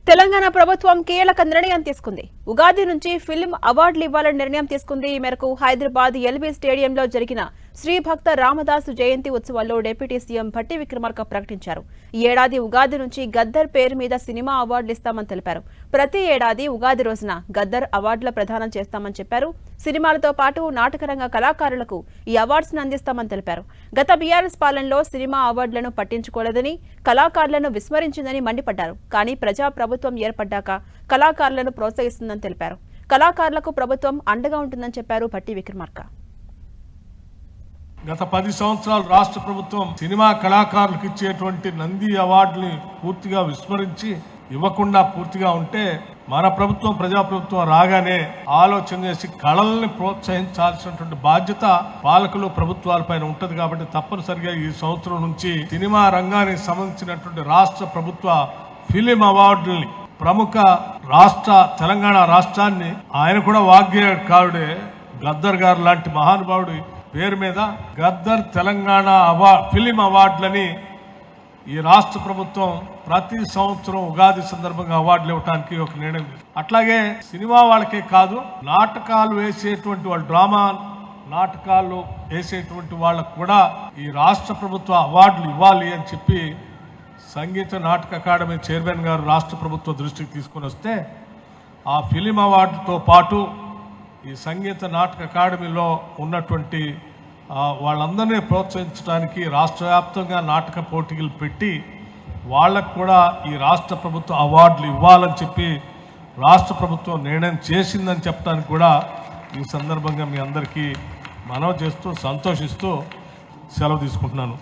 తెలంగాణ ప్రభుత్వం కీలక నిర్ణయం తీసుకుంది. ఉగాది నుంచి ఫిల్మ్ అవార్డులు ఇవ్వాలని నిర్ణయం తీసుకుంది. ఈ మేరకు హైదరాబాద్ ఎల్బీ స్టేడియంలో జరిగిన శ్రీ భక్త రామదాసు జయంతి ఉత్సవాల్లో డిప్యూటీ సీఎం భట్టి విక్రమార్క ప్రకటించారు. ఈ ఏడాది ఉగాది నుంచి గద్దర్ పేరు మీద సినిమా అవార్డులు ఇస్తామని తెలిపారు. ప్రతి ఏడాది ఉగాది రోజున గద్దర్ అవార్డుల ప్రదానం చేస్తామని చెప్పారు. సినిమాలతో పాటు నాటకరంగ కళాకారులకు ఈ అవార్డ్స్ అందిస్తామని తెలిపారు. గత బీఆర్ఎస్ పాలనలో సినిమా అవార్డులను పట్టించుకోలేదని, కళాకారులను విస్మరించిందని మండిపడ్డారు. కానీ ప్రజా ప్రభుత్వం ఏర్పడ్డాక కళాకారులను ప్రోత్సహిస్తుందని తెలిపారు. కళాకారులకు ప్రభుత్వం అండగా ఉంటుందని చెప్పారు భట్టి విక్రమార్క. గత 10 సంవత్సరాలు రాష్ట్ర ప్రభుత్వం సినిమా కళాకారులకు ఇచ్చేటువంటి నంది అవార్డుని పూర్తిగా విస్మరించి ఇవ్వకుండా పూర్తిగా ఉంటే మన ప్రభుత్వం ప్రజాప్రభుత్వం రాగానే ఆలోచన చేసి కళల్ని ప్రోత్సహించాల్సినటువంటి బాధ్యత పాలకులు ప్రభుత్వాలపైన ఉంటది. కాబట్టి తప్పనిసరిగా ఈ సంవత్సరం నుంచి సినిమా రంగానికి సంబంధించినటువంటి రాష్ట్ర ప్రభుత్వ ఫిలిం అవార్డుల్ని ప్రముఖ తెలంగాణ రాష్ట్రాన్ని ఆయన కూడా వాగ్గేయకారుడే గద్దర్ గారు లాంటి మహానుభావుడి పేరు మీద గద్దర్ తెలంగాణ ఫిలిం అవార్డులని ఈ రాష్ట్ర ప్రభుత్వం ప్రతి సంవత్సరం ఉగాది సందర్భంగా అవార్డులు ఇవ్వడానికి ఒక నిర్ణయం. అట్లాగే సినిమా వాళ్ళకే కాదు, నాటకాలు వేసేటువంటి వాళ్ళు, డ్రామా నాటకాలు వేసేటువంటి వాళ్ళకు కూడా ఈ రాష్ట్ర ప్రభుత్వ అవార్డులు ఇవ్వాలి అని చెప్పి సంగీత నాటక అకాడమీ చైర్మన్ గారు రాష్ట్ర ప్రభుత్వ దృష్టికి తీసుకుని వస్తే ఆ ఫిలిం అవార్డుతో పాటు ఈ సంగీత నాటక అకాడమీలో ఉన్నటువంటి వాళ్ళందరినీ ప్రోత్సహించడానికి రాష్ట్ర వ్యాప్తంగా నాటక పోటీలు పెట్టి వాళ్ళకు కూడా ఈ రాష్ట్ర ప్రభుత్వ అవార్డులు ఇవ్వాలని చెప్పి రాష్ట్ర ప్రభుత్వం నిర్ణయం చేసిందని చెప్పడానికి కూడా ఈ సందర్భంగా మీ అందరికీ మనవి చేస్తూ సంతోషిస్తూ సెలవు తీసుకుంటున్నాను.